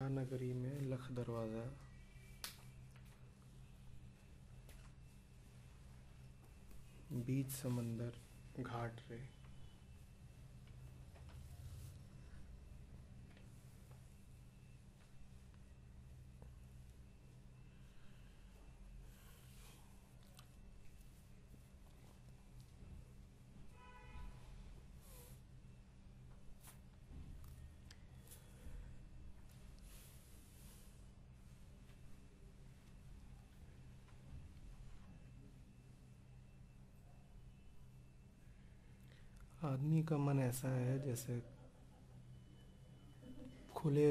नगरी में लख दरवाज़ा, बीच समंदर घाट रे। आदमी का मन ऐसा है जैसे खुले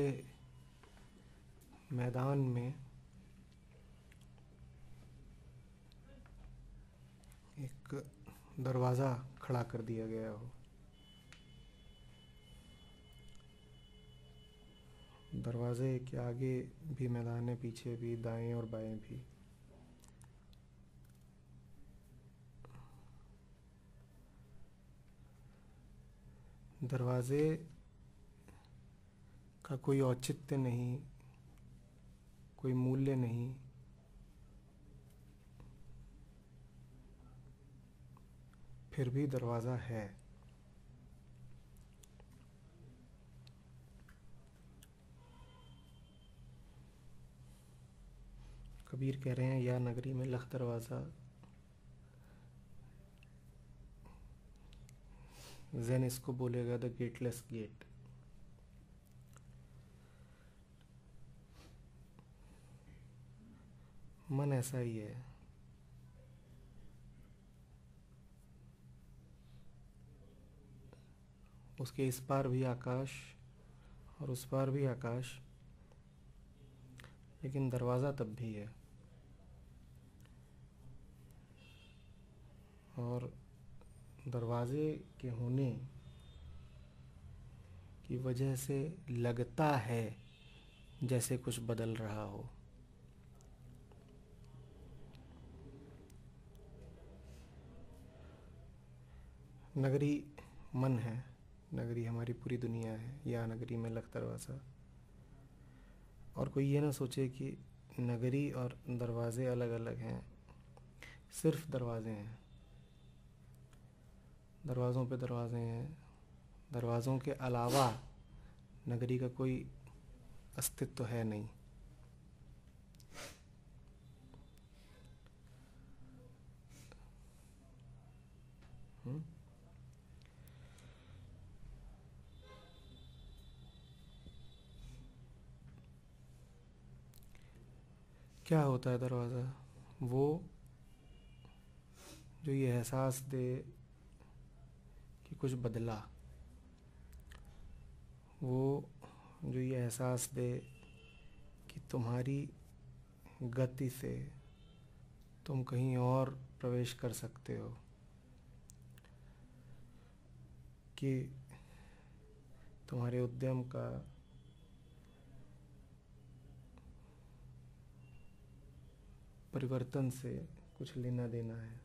मैदान में एक दरवाज़ा खड़ा कर दिया गया हो। दरवाजे के आगे भी मैदान है, पीछे भी, दाएं और बाएं भी। दरवाजे का कोई औचित्य नहीं, कोई मूल्य नहीं, फिर भी दरवाज़ा है। कबीर कह रहे हैं, या नगरी में लख दरवाज़ा, ज़ैन इसको बोलेगा द गेटलेस गेट। मन ऐसा ही है। उसके इस पार भी आकाश और उस पार भी आकाश, लेकिन दरवाज़ा तब भी है। और दरवाजे के होने की वजह से लगता है जैसे कुछ बदल रहा हो। नगरी मन है, नगरी हमारी पूरी दुनिया है, या नगरी में लख दरवाज़ा। और कोई ये ना सोचे कि नगरी और दरवाजे अलग अलग हैं, सिर्फ दरवाजे हैं। दरवाज़ों पे दरवाजे हैं, दरवाज़ों के अलावा नगरी का कोई अस्तित्व है नहीं। क्या होता है दरवाज़ा? वो जो ये एहसास दे कि कुछ बदला, वो जो ये एहसास दे कि तुम्हारी गति से तुम कहीं और प्रवेश कर सकते हो, कि तुम्हारे उद्यम का परिवर्तन से कुछ लेना देना है,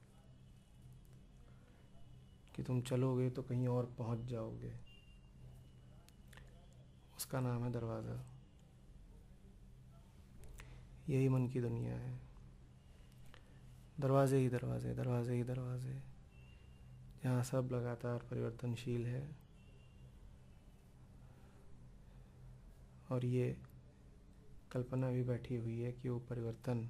कि तुम चलोगे तो कहीं और पहुंच जाओगे। उसका नाम है दरवाज़ा। यही मन की दुनिया है। दरवाजे ही दरवाजे, दरवाजे ही दरवाजे, जहाँ सब लगातार परिवर्तनशील है। और ये कल्पना भी बैठी हुई है कि वो परिवर्तन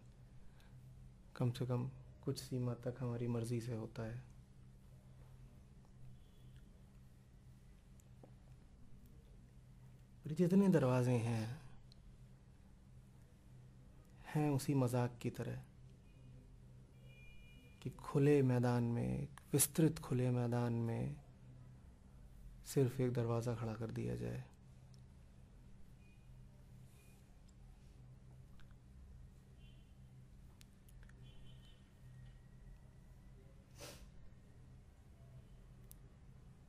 कम से कम कुछ सीमा तक हमारी मर्जी से होता है। पर जितने दरवाजे हैं उसी मजाक की तरह, कि खुले मैदान में, एक विस्तृत खुले मैदान में सिर्फ एक दरवाज़ा खड़ा कर दिया जाए।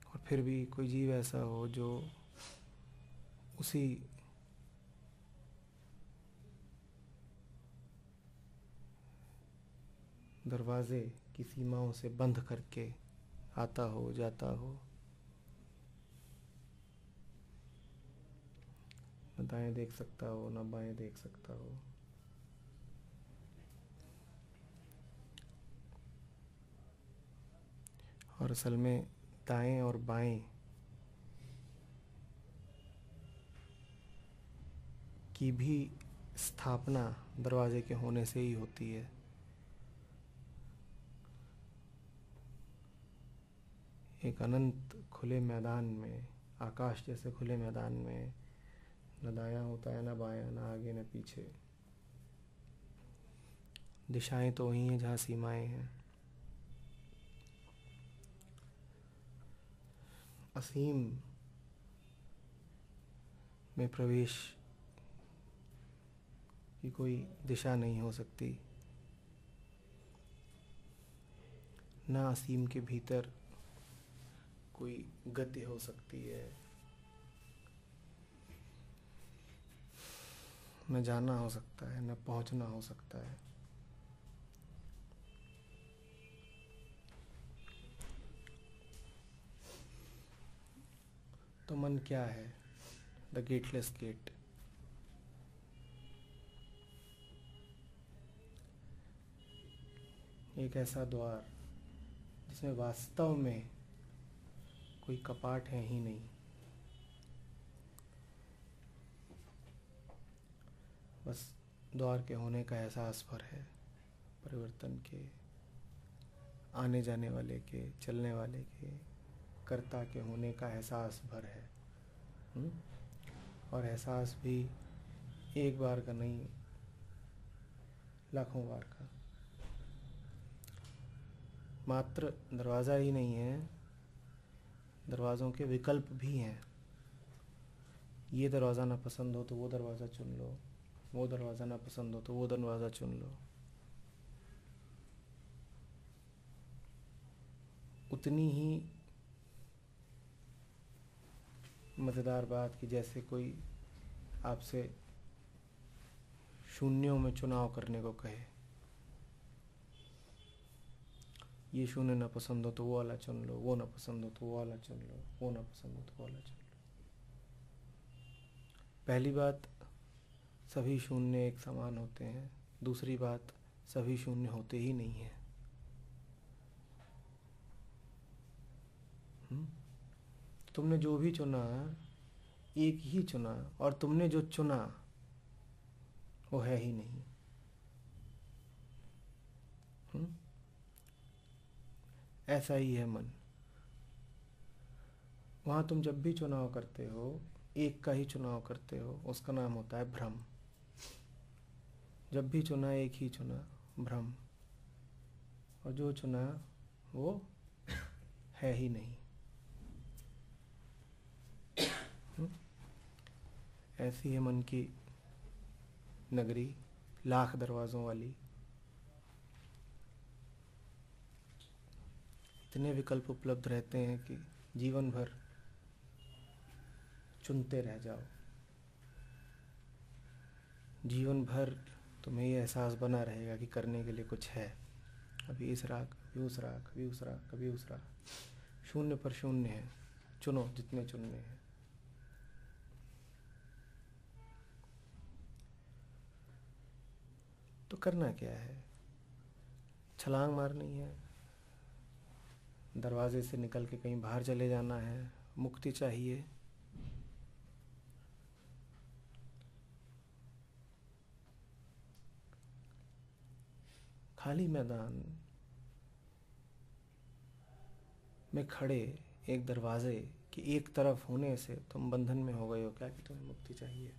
और फिर भी कोई जीव ऐसा हो जो उसी दरवाजे की सीमाओं से बंध करके आता हो, जाता हो। न दाएं देख सकता हो न बाएं देख सकता हो। और असल में दाएं और बाएं की भी स्थापना दरवाजे के होने से ही होती है। एक अनंत खुले मैदान में, आकाश जैसे खुले मैदान में न दायां होता है न बायां, न आगे न पीछे। दिशाएं तो वही हैं जहाँ सीमाएं हैं। असीम में प्रवेश की कोई दिशा नहीं हो सकती, ना असीम के भीतर कोई गति हो सकती है, न जाना हो सकता है, न पहुंचना हो सकता है। तो मन क्या है? The gateless gate. एक ऐसा द्वार जिसमें वास्तव में कोई कपाट है ही नहीं, बस द्वार के होने का एहसास भर है, परिवर्तन के, आने जाने वाले के, चलने वाले के, कर्ता के होने का एहसास भर है। और एहसास भी एक बार का नहीं, लाखों बार का। मात्र दरवाज़ा ही नहीं है, दरवाज़ों के विकल्प भी हैं। ये दरवाज़ा ना पसंद हो तो वो दरवाज़ा चुन लो, वो दरवाज़ा ना पसंद हो तो वो दरवाज़ा चुन लो। उतनी ही मज़ेदार बात कि जैसे कोई आपसे शून्यों में चुनाव करने को कहे, ये शून्य ना पसंद हो तो वो वाला चुन लो, वो ना पसंद हो तो वो वाला चुन लो, वो ना पसंद हो तो वो वाला चुन लो। पहली बात, सभी शून्य एक समान होते हैं। दूसरी बात, सभी शून्य होते ही नहीं हैं। तुमने जो भी चुना, एक ही चुना, और तुमने जो चुना वो है ही नहीं। ऐसा ही है मन। वहाँ तुम जब भी चुनाव करते हो, एक का ही चुनाव करते हो, उसका नाम होता है भ्रम। जब भी चुना, एक ही चुना, भ्रम। और जो चुना वो है ही नहीं। ऐसी है मन की नगरी, लाख दरवाज़ों वाली। इतने विकल्प उपलब्ध रहते हैं कि जीवन भर चुनते रह जाओ। जीवन भर तुम्हें ये एहसास बना रहेगा कि करने के लिए कुछ है। कभी इस राह, कभी उस राह, कभी उस राह, कभी उस राह। शून्य पर शून्य है, चुनो जितने चुनने हैं। तो करना क्या है? छलांग मारनी है, दरवाजे से निकल के कहीं बाहर चले जाना है, मुक्ति चाहिए। खाली मैदान में खड़े एक दरवाजे के एक तरफ होने से तुम बंधन में हो गए हो क्या कि तुम्हें मुक्ति चाहिए?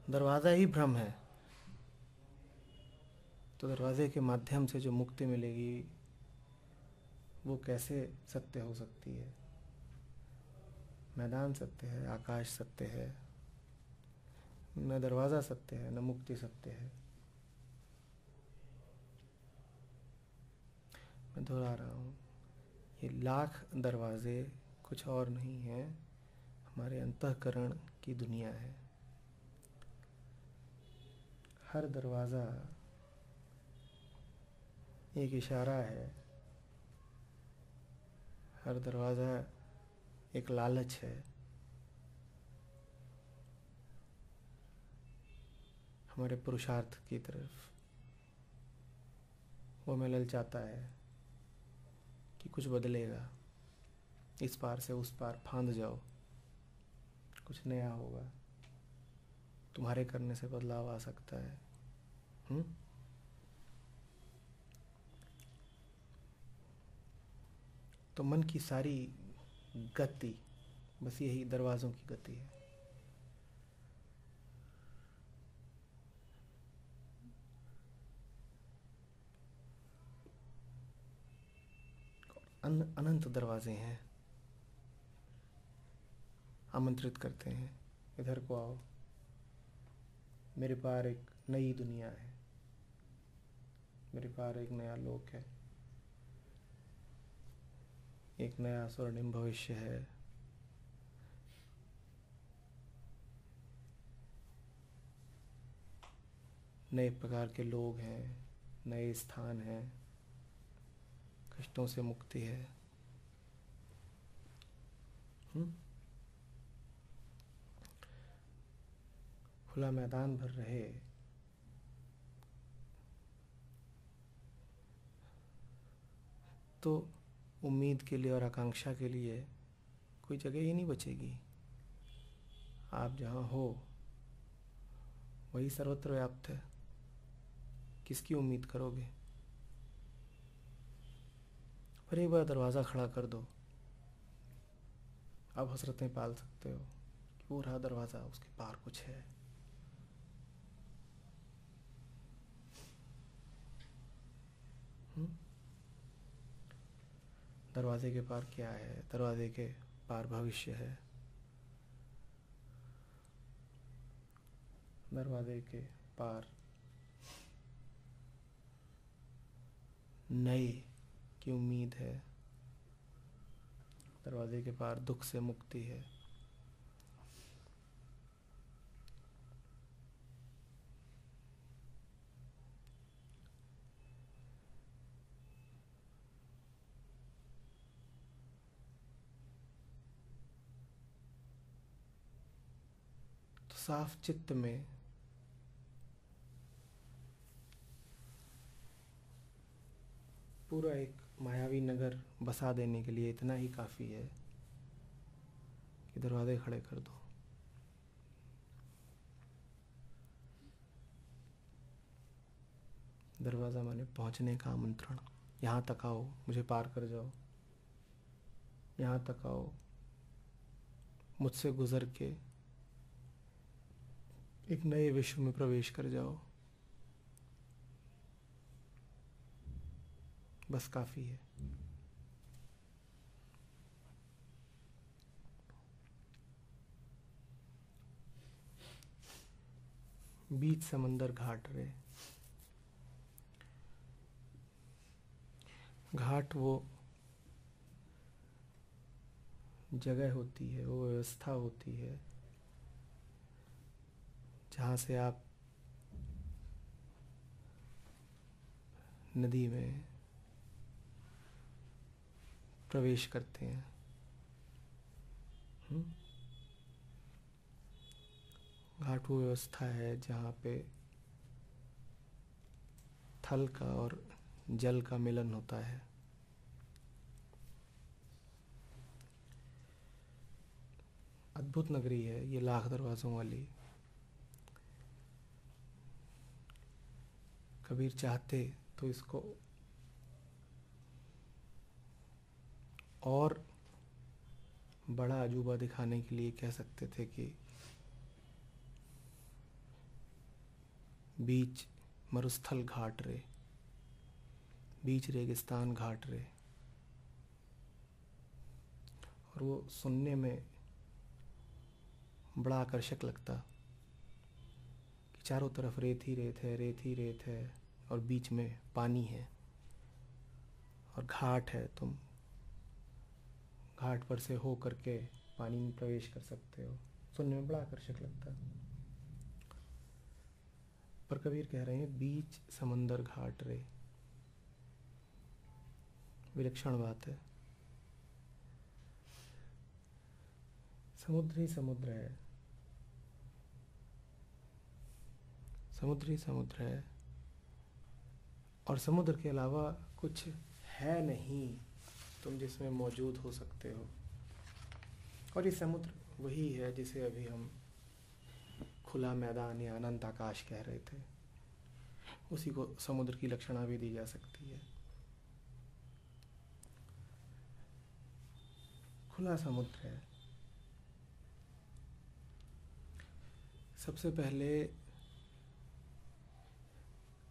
दरवाज़ा ही भ्रम है, तो दरवाजे के माध्यम से जो मुक्ति मिलेगी वो कैसे सत्य हो सकती है? मैदान सत्य है, आकाश सत्य है, न दरवाज़ा सत्य है, न मुक्ति सत्य है। मैं दोहरा रहा हूँ, ये लाख दरवाजे कुछ और नहीं है, हमारे अंतःकरण की दुनिया है। हर दरवाज़ा एक इशारा है, हर दरवाज़ा एक लालच है, हमारे पुरुषार्थ की तरफ। वो हमें ललचाता है कि कुछ बदलेगा, इस पार से उस पार फांद जाओ, कुछ नया होगा, तुम्हारे करने से बदलाव आ सकता है। तो मन की सारी गति बस यही दरवाज़ों की गति है। अनंत दरवाजे हैं, आमंत्रित करते हैं, इधर को आओ, मेरे पार एक नई दुनिया है, मेरे पार एक नया लोक है, एक नया स्वर्णिम भविष्य है। नए प्रकार के लोग हैं, नए स्थान हैं, कष्टों से मुक्ति है। खुला मैदान भर रहे, तो उम्मीद के लिए और आकांक्षा के लिए कोई जगह ही नहीं बचेगी। आप जहाँ हो वही सर्वत्र व्याप्त है, किसकी उम्मीद करोगे? पर एक बार दरवाज़ा खड़ा कर दो, आप हसरतें पाल सकते हो कि वो रहा दरवाज़ा, उसके पार कुछ है। दरवाजे के पार क्या है? दरवाजे के पार भविष्य है, दरवाजे के पार नए की उम्मीद है, दरवाजे के पार दुख से मुक्ति है। तो साफ चित्त में पूरा एक मायावी नगर बसा देने के लिए इतना ही काफ़ी है कि दरवाजे खड़े कर दो। दरवाज़ा माने पहुंचने का आमंत्रण। यहाँ तक आओ, मुझे पार कर जाओ, यहाँ तक आओ, मुझसे गुजर के एक नए विश्व में प्रवेश कर जाओ। बस काफ़ी है। बीच समंदर घाट रे। घाट वो जगह होती है, वो व्यवस्था होती है जहाँ से आप नदी में प्रवेश करते हैं। घाट वो व्यवस्था है जहाँ पे थल का और जल का मिलन होता है। अद्भुत नगरी है ये, लाख दरवाज़ों वाली। कबीर चाहते तो इसको और बड़ा अजूबा दिखाने के लिए कह सकते थे कि बीच मरुस्थल घाट रे, बीच रेगिस्तान घाट रे। और वो सुनने में बड़ा आकर्षक लगता कि चारों तरफ रेत ही रेत है, रेत ही रेत है, और बीच में पानी है और घाट है। तुम घाट पर से हो करके पानी में प्रवेश कर सकते हो। सुनने में बड़ा आकर्षक लगता। पर कबीर कह रहे हैं बीच समंदर घाट रे। विलक्षण बात है। समुद्र ही समुद्र है, समुद्र ही समुद्र है, और समुद्र के अलावा कुछ है नहीं तुम जिसमें मौजूद हो सकते हो। और ये समुद्र वही है जिसे अभी हम खुला मैदान या अनंत आकाश कह रहे थे, उसी को समुद्र की लक्षणा भी दी जा सकती है। खुला समुद्र है। सबसे पहले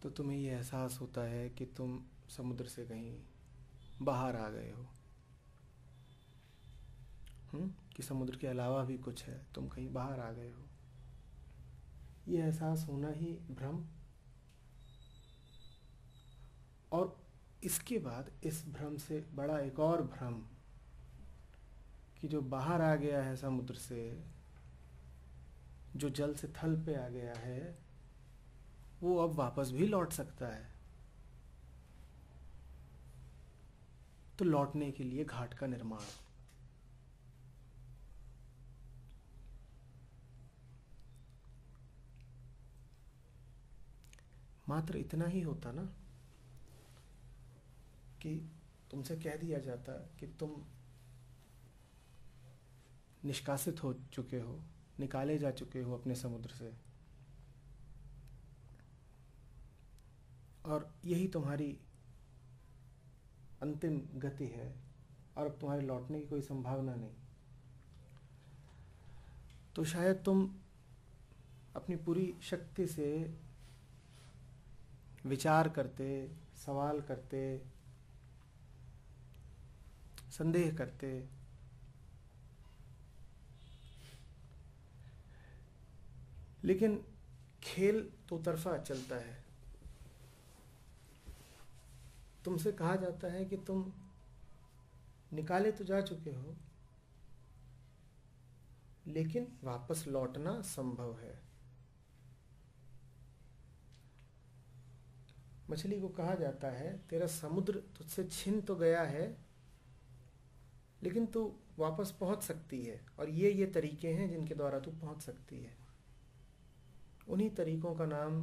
तो तुम्हें ये एहसास होता है कि तुम समुद्र से कहीं बाहर आ गए हो, कि समुद्र के अलावा भी कुछ है, तुम कहीं बाहर आ गए हो। ये एहसास होना ही भ्रम, और इसके बाद इस भ्रम से बड़ा एक और भ्रम कि जो बाहर आ गया है समुद्र से, जो जल से थल पे आ गया है, वो अब वापस भी लौट सकता है। तो लौटने के लिए घाट का निर्माण। मात्र इतना ही होता ना कि तुमसे कह दिया जाता कि तुम निष्कासित हो चुके हो, निकाले जा चुके हो अपने समुद्र से, और यही तुम्हारी अंतिम गति है, और अब तुम्हारे लौटने की कोई संभावना नहीं। तो शायद तुम अपनी पूरी शक्ति से विचार करते, सवाल करते, संदेह करते, लेकिन खेल दो तरफा चलता है। तुमसे कहा जाता है कि तुम निकाले तो जा चुके हो, लेकिन वापस लौटना संभव है। मछली को कहा जाता है तेरा समुद्र तुझसे छिन तो गया है, लेकिन तू वापस पहुंच सकती है, और ये तरीके हैं जिनके द्वारा तू पहुंच सकती है। उन्हीं तरीकों का नाम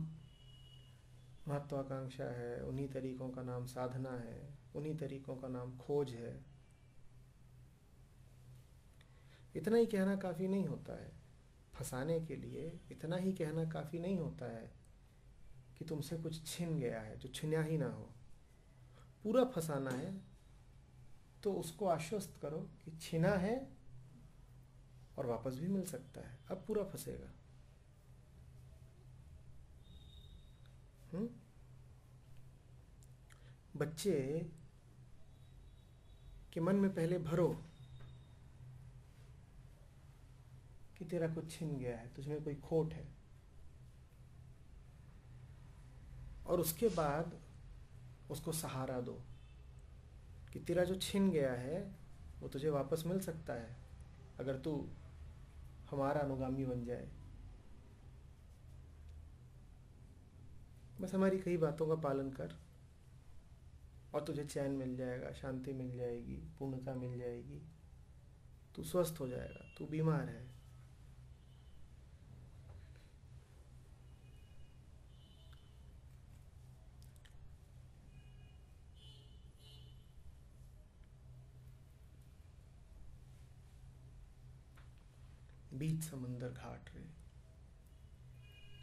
महत्वाकांक्षा है, उन्हीं तरीकों का नाम साधना है, उन्हीं तरीकों का नाम खोज है। इतना ही कहना काफ़ी नहीं होता है फंसाने के लिए, इतना ही कहना काफ़ी नहीं होता है कि तुमसे कुछ छिन गया है जो छिना ही ना हो। पूरा फंसाना है तो उसको आश्वस्त करो कि छिना है और वापस भी मिल सकता है, अब पूरा फंसेगा। बच्चे के मन में पहले भरो कि तेरा कुछ छिन गया है, तुझमें कोई खोट है, और उसके बाद उसको सहारा दो कि तेरा जो छिन गया है वो तुझे वापस मिल सकता है अगर तू हमारा अनुगामी बन जाए। बस हमारी कई बातों का पालन कर और तुझे चैन मिल जाएगा, शांति मिल जाएगी, पूर्णता मिल जाएगी, तू स्वस्थ हो जाएगा। तू बीमार है, बीच समंदर घाट रे,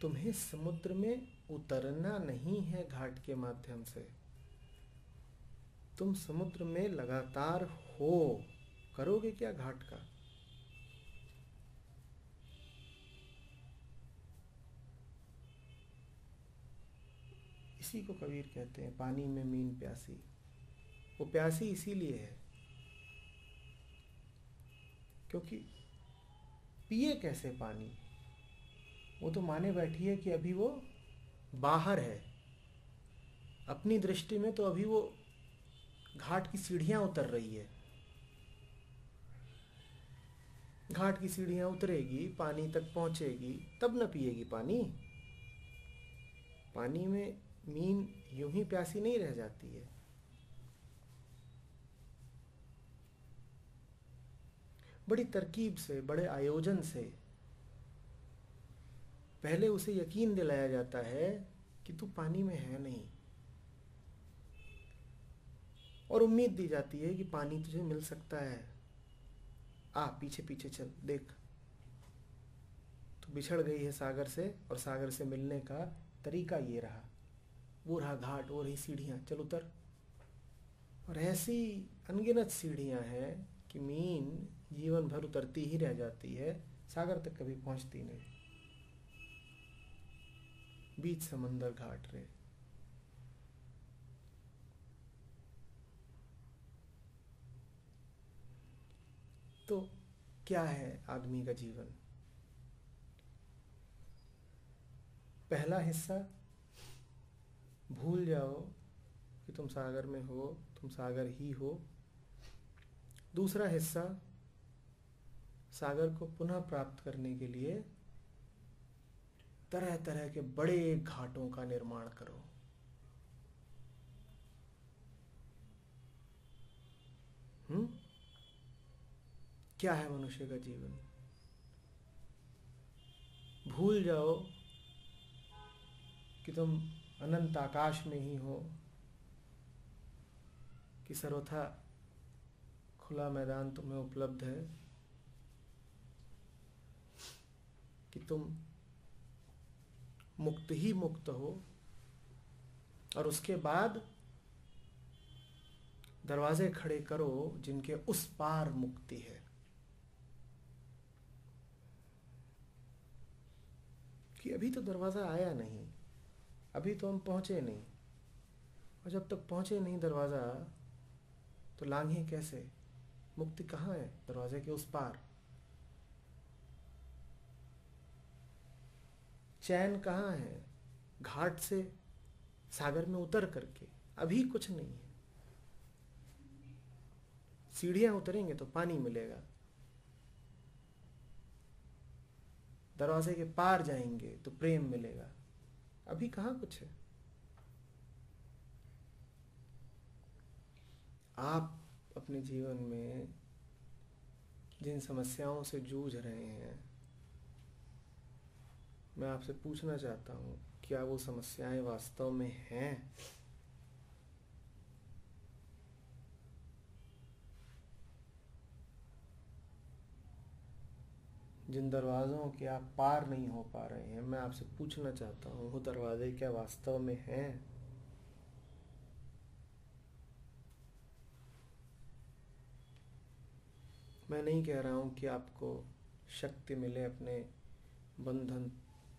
तुम्हें समुद्र में उतरना नहीं है घाट के माध्यम से, तुम समुद्र में लगातार हो। करोगे क्या घाट का? इसी को कबीर कहते हैं पानी में मीन प्यासी। वो प्यासी इसीलिए है क्योंकि पिए कैसे पानी? वो तो माने बैठी है कि अभी वो बाहर है, अपनी दृष्टि में तो अभी वो घाट की सीढ़ियां उतर रही है। घाट की सीढ़ियां उतरेगी, पानी तक पहुंचेगी, तब न पिएगी पानी। पानी में मीन यूं ही प्यासी नहीं रह जाती है। बड़ी तरकीब से, बड़े आयोजन से पहले उसे यकीन दिलाया जाता है कि तू पानी में है नहीं, और उम्मीद दी जाती है कि पानी तुझे मिल सकता है, आ पीछे पीछे चल, देख तो बिछड़ गई है सागर से, और सागर से मिलने का तरीका ये रहा, वो रहा घाट, वो रही सीढ़ियाँ, चल उतर। और ऐसी अनगिनत सीढ़ियाँ हैं कि मीन जीवन भर उतरती ही रह जाती है, सागर तक कभी पहुंचती नहीं। बीच समंदर घाट रे। तो क्या है आदमी का जीवन? पहला हिस्सा, भूल जाओ कि तुम सागर में हो, तुम सागर ही हो। दूसरा हिस्सा, सागर को पुनः प्राप्त करने के लिए तरह तरह के बड़े घाटों का निर्माण करो। क्या है मनुष्य का जीवन? भूल जाओ कि तुम अनंत आकाश में ही हो, कि सर्वथा खुला मैदान तुम्हें उपलब्ध है, कि तुम मुक्त ही मुक्त हो, और उसके बाद दरवाजे खड़े करो जिनके उस पार मुक्ति है। कि अभी तो दरवाजा आया नहीं, अभी तो हम पहुंचे नहीं, और जब तक पहुंचे नहीं दरवाजा तो लांघे कैसे? मुक्ति कहाँ है? दरवाजे के उस पार। चैन कहाँ है? घाट से सागर में उतर करके। अभी कुछ नहीं है। सीढ़ियां उतरेंगे तो पानी मिलेगा, दरवाजे के पार जाएंगे तो प्रेम मिलेगा। अभी कहाँ कुछ है। आप अपने जीवन में जिन समस्याओं से जूझ रहे हैं, मैं आपसे पूछना चाहता हूँ, क्या वो समस्याएं वास्तव में हैं? जिन दरवाज़ों के आप पार नहीं हो पा रहे हैं, मैं आपसे पूछना चाहता हूँ, वो दरवाजे क्या वास्तव में हैं? मैं नहीं कह रहा हूँ कि आपको शक्ति मिले अपने बंधन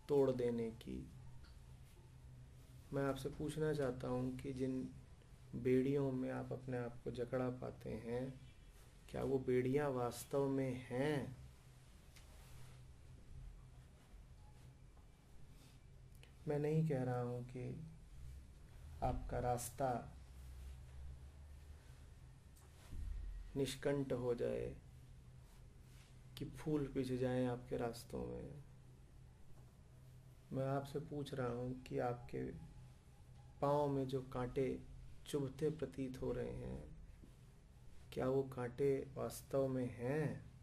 तोड़ देने की। मैं आपसे पूछना चाहता हूँ कि जिन बेड़ियों में आप अपने आप को जकड़ा पाते हैं, क्या वो बेड़ियाँ वास्तव में हैं? मैं नहीं कह रहा हूँ कि आपका रास्ता निष्कंठ हो जाए, कि फूल बिछ जाएं आपके रास्तों में। मैं आपसे पूछ रहा हूँ कि आपके पाँव में जो कांटे चुभते प्रतीत हो रहे हैं, क्या वो कांटे वास्तव में हैं?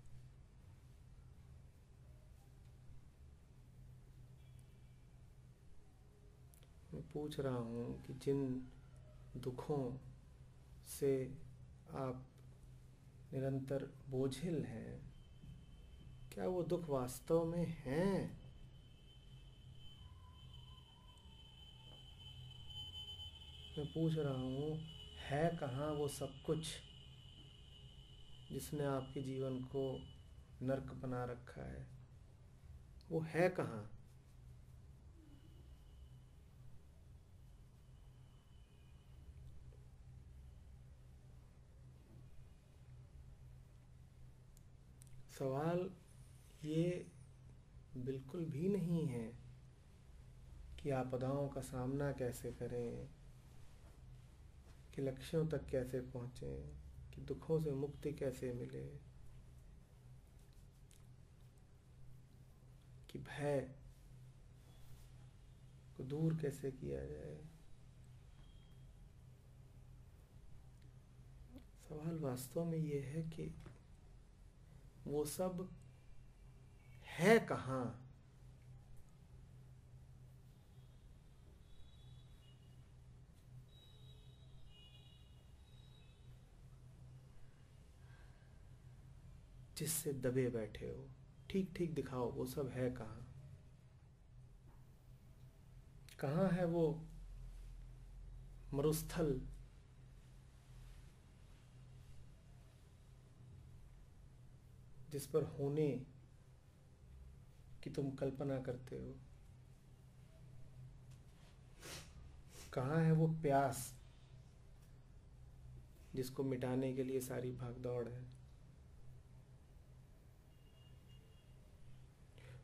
मैं पूछ रहा हूँ कि जिन दुखों से आप निरंतर बोझिल हैं, क्या वो दुख वास्तव में हैं? मैं पूछ रहा हूँ, है कहाँ वो सब कुछ जिसने आपके जीवन को नर्क बना रखा है? वो है कहाँ? सवाल ये बिल्कुल भी नहीं है कि आपदाओं का सामना कैसे करें, कि लक्ष्यों तक कैसे पहुँचें, कि दुखों से मुक्ति कैसे मिले, कि भय को दूर कैसे किया जाए। सवाल वास्तव में ये है कि वो सब है कहाँ? जिससे दबे बैठे हो, ठीक ठीक दिखाओ वो सब है कहाँ? कहाँ है वो मरुस्थल जिस पर होने की तुम कल्पना करते हो? कहाँ है वो प्यास जिसको मिटाने के लिए सारी भागदौड़ है?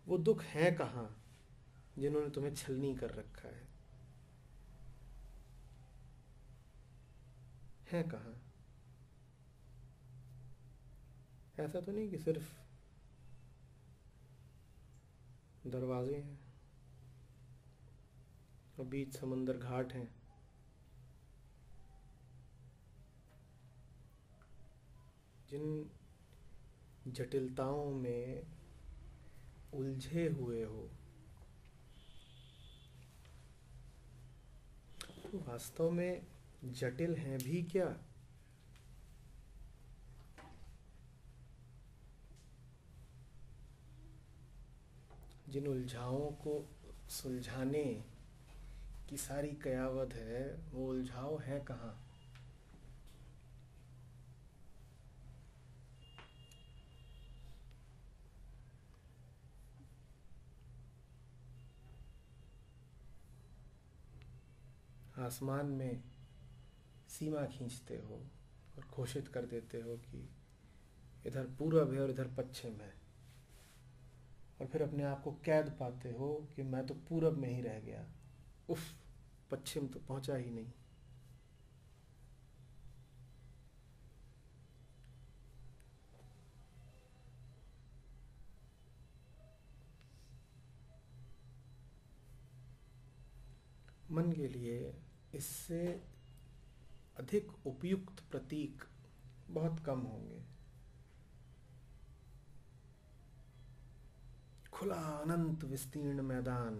वो दुख है कहाँ जिन्होंने तुम्हें छलनी कर रखा है कहाँ? ऐसा तो नहीं कि सिर्फ दरवाजे हैं और बीच समंदर घाट हैं। जिन जटिलताओं में उलझे हुए हो, तो वास्तव में जटिल हैं भी क्या? जिन उलझाओं को सुलझाने की सारी कयावत है, वो उलझाव है कहाँ? आसमान में सीमा खींचते हो और घोषित कर देते हो कि इधर पूरब है और इधर पश्चिम है, और फिर अपने आप को कैद पाते हो कि मैं तो पूरब में ही रह गया, उफ, पश्चिम तो पहुंचा ही नहीं। मन के लिए इससे अधिक उपयुक्त प्रतीक बहुत कम होंगे। खुला अनंत विस्तीर्ण मैदान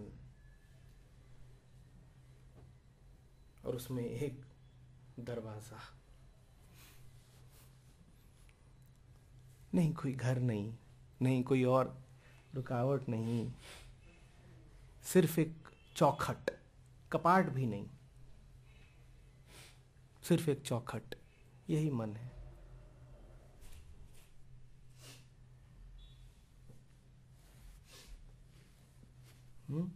और उसमें एक दरवाजा, नहीं कोई घर, नहीं नहीं कोई और रुकावट, नहीं, सिर्फ एक चौखट, कपाट भी नहीं, सिर्फ एक चौखट। यही मन है। हुँ?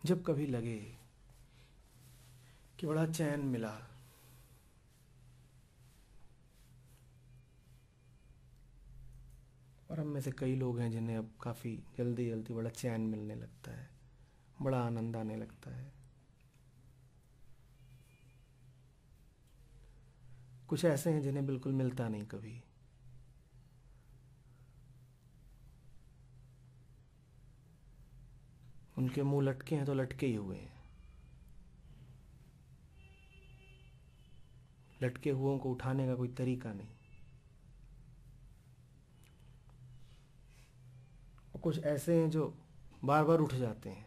जब कभी लगे कि बड़ा चैन मिला, और हम में से कई लोग हैं जिन्हें अब काफ़ी जल्दी जल्दी बड़ा चैन मिलने लगता है, बड़ा आनंद आने लगता है। कुछ ऐसे हैं जिन्हें बिल्कुल मिलता नहीं कभी। उनके मुंह लटके हैं तो लटके ही हुए हैं। लटके हुओं को उठाने का कोई तरीका नहीं। और कुछ ऐसे हैं जो बार बार उठ जाते हैं।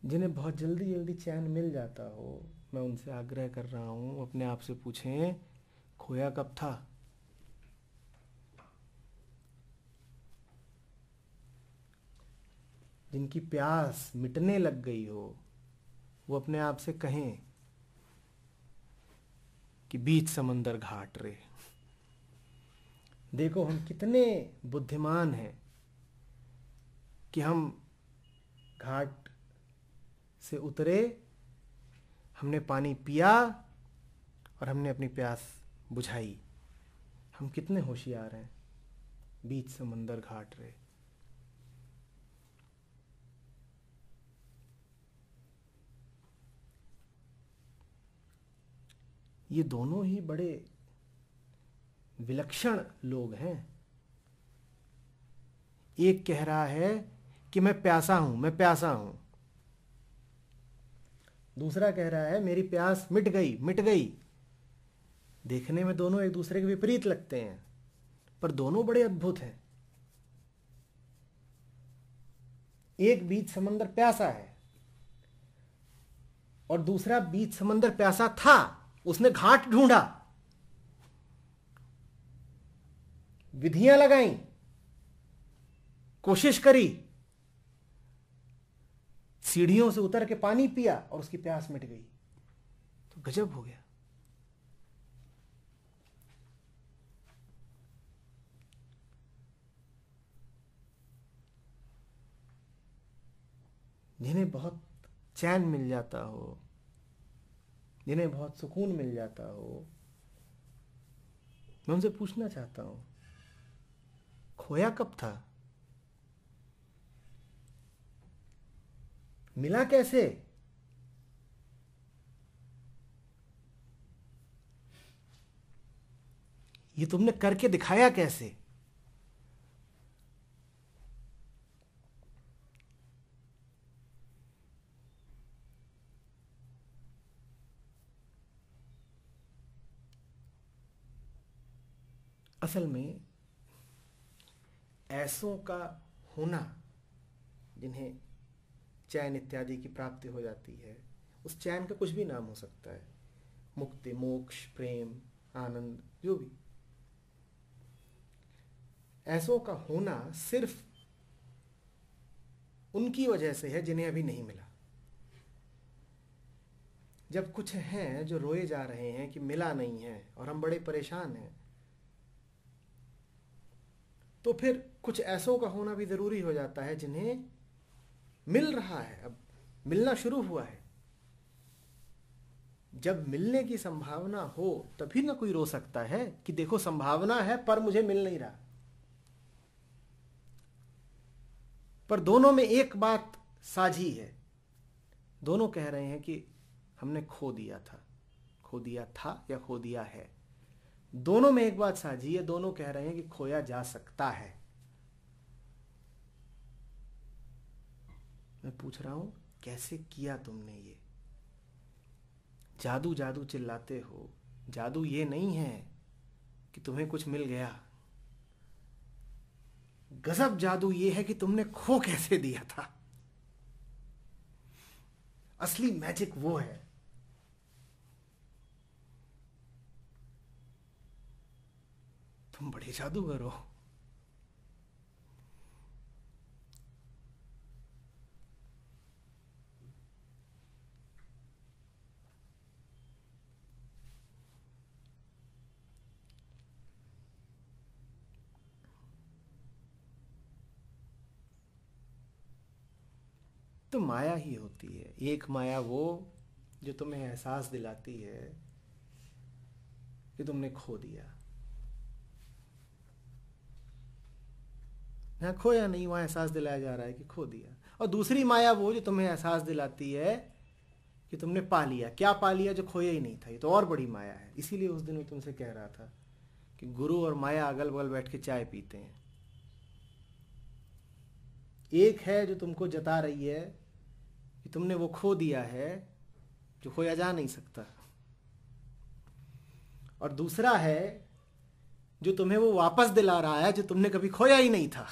जिन्हें बहुत जल्दी जल्दी चैन मिल जाता हो, मैं उनसे आग्रह कर रहा हूँ, अपने आप से पूछें, खोया कब था? जिनकी प्यास मिटने लग गई हो, वो अपने आप से कहें कि बीच समंदर घाट रे। देखो हम कितने बुद्धिमान हैं कि हम घाट से उतरे, हमने पानी पिया और हमने अपनी प्यास बुझाई। हम कितने होशियार हैं। बीच समंदर घाट रे। ये दोनों ही बड़े विलक्षण लोग हैं। एक कह रहा है कि मैं प्यासा हूं, मैं प्यासा हूं। दूसरा कह रहा है मेरी प्यास मिट गई, मिट गई। देखने में दोनों एक दूसरे के विपरीत लगते हैं, पर दोनों बड़े अद्भुत हैं। एक बीच समंदर प्यासा है और दूसरा बीच समंदर प्यासा था, उसने घाट ढूंढा, विधियां लगाई, कोशिश करी, सीढ़ियों से उतर के पानी पिया और उसकी प्यास मिट गई। तो गजब हो गया। जिन्हें बहुत चैन मिल जाता हो, जिन्हें बहुत सुकून मिल जाता हो, मैं उनसे पूछना चाहता हूं, खोया कब था? मिला कैसे? ये तुमने करके दिखाया कैसे? असल में ऐसों का होना, जिन्हें चैन इत्यादि की प्राप्ति हो जाती है, उस चैन का कुछ भी नाम हो सकता है, मुक्ति, मोक्ष, प्रेम, आनंद, जो भी। ऐसों का होना सिर्फ उनकी वजह से है जिन्हें अभी नहीं मिला। जब कुछ हैं जो रोए जा रहे हैं कि मिला नहीं है और हम बड़े परेशान हैं, तो फिर कुछ ऐसों का होना भी जरूरी हो जाता है जिन्हें मिल रहा है, अब मिलना शुरू हुआ है। जब मिलने की संभावना हो तभी ना कोई रो सकता है कि देखो संभावना है पर मुझे मिल नहीं रहा। पर दोनों में एक बात साझी है, दोनों कह रहे हैं कि हमने खो दिया था, खो दिया था या खो दिया है। दोनों में एक बात साझी है, दोनों कह रहे हैं कि खोया जा सकता है। मैं पूछ रहा हूं कैसे किया तुमने ये? जादू जादू चिल्लाते हो, जादू ये नहीं है कि तुम्हें कुछ मिल गया, गजब जादू ये है कि तुमने खो कैसे दिया था। असली मैजिक वो है। तुम बड़े जादूगर हो। तो माया ही होती है। एक माया वो जो तुम्हें एहसास दिलाती है कि तुमने खो दिया। यहाँ खोया नहीं, वहां एहसास दिलाया जा रहा है कि खो दिया। और दूसरी माया वो जो तुम्हें एहसास दिलाती है कि तुमने पा लिया। क्या पा लिया? जो खोया ही नहीं था। ये तो और बड़ी माया है। इसीलिए उस दिन मैं तुमसे कह रहा था कि गुरु और माया अगल बगल बैठ के चाय पीते हैं। एक है जो तुमको जता रही है कि तुमने वो खो दिया है जो खोया जा नहीं सकता, और दूसरा है जो तुम्हें वो वापस दिला रहा है जो तुमने कभी खोया ही नहीं था।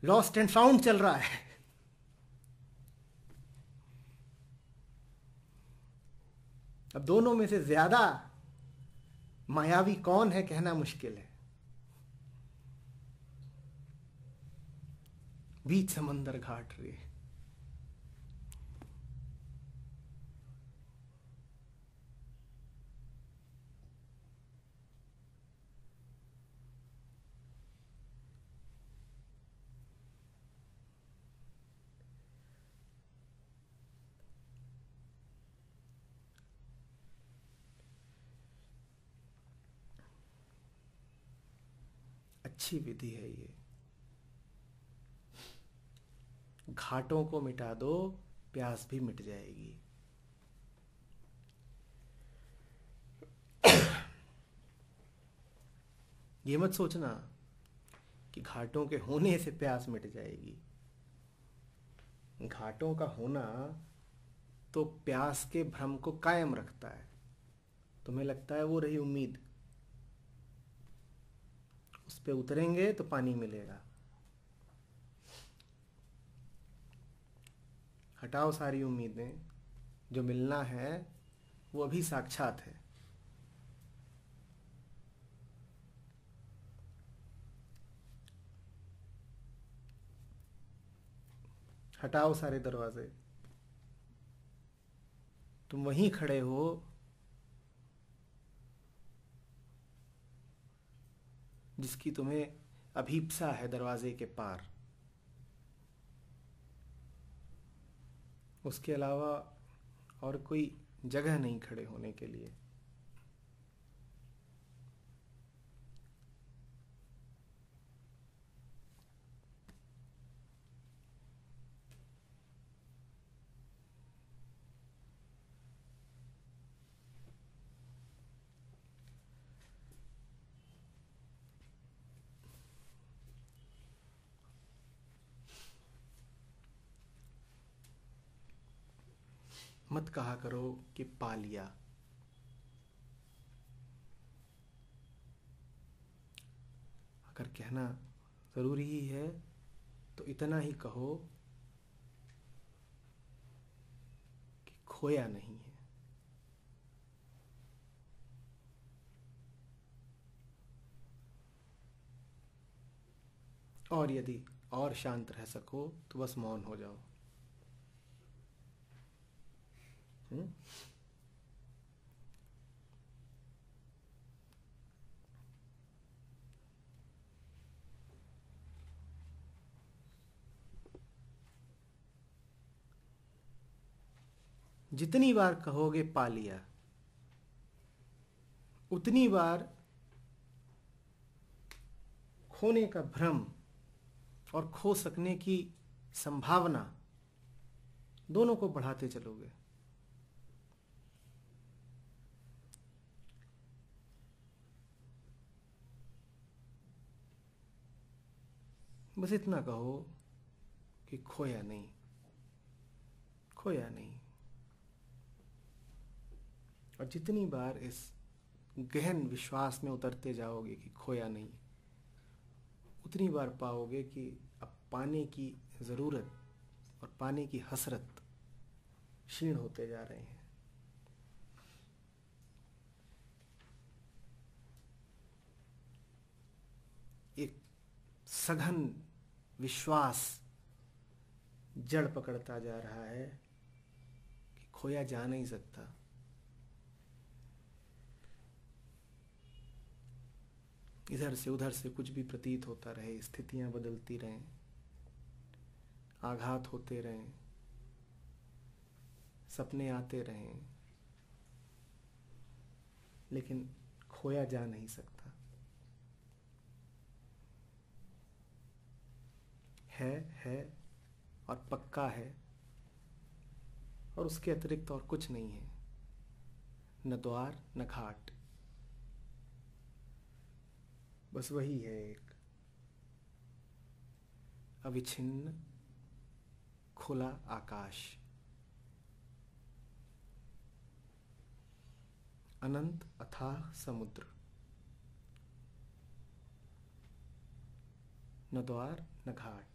लॉस्ट एंड फाउंड चल रहा है। अब दोनों में से ज्यादा मायावी कौन है कहना मुश्किल है। बीच समंदर घाट रे। अच्छी विधि है ये। घाटों को मिटा दो, प्यास भी मिट जाएगी। ये मत सोचना कि घाटों के होने से प्यास मिट जाएगी। घाटों का होना तो प्यास के भ्रम को कायम रखता है। तुम्हें लगता है वो रही उम्मीद, उस पे उतरेंगे तो पानी मिलेगा। हटाओ सारी उम्मीदें, जो मिलना है वो अभी साक्षात है। हटाओ सारे दरवाजे, तुम वहीं खड़े हो जिसकी तुम्हें अभीप्सा है दरवाजे के पार। उसके अलावा और कोई जगह नहीं खड़े होने के लिए। मत कहा करो कि पा लिया। अगर कहना जरूरी ही है तो इतना ही कहो कि खोया नहीं है। और यदि और शांत रह सको तो बस मौन हो जाओ। जितनी बार कहोगे पा लिया, उतनी बार खोने का भ्रम और खो सकने की संभावना दोनों को बढ़ाते चलोगे। बस इतना कहो कि खोया नहीं, खोया नहीं। और जितनी बार इस गहन विश्वास में उतरते जाओगे कि खोया नहीं, उतनी बार पाओगे कि अब पाने की जरूरत और पाने की हसरत क्षीण होते जा रहे हैं। एक सघन विश्वास जड़ पकड़ता जा रहा है कि खोया जा नहीं सकता। इधर से उधर से कुछ भी प्रतीत होता रहे, स्थितियां बदलती रहें, आघात होते रहें, सपने आते रहें, लेकिन खोया जा नहीं सकता। है और पक्का है, और उसके अतिरिक्त और कुछ नहीं है। न द्वार न घाट, बस वही है एक अविच्छिन्न खुला आकाश, अनंत अथाह समुद्र। न द्वार न घाट।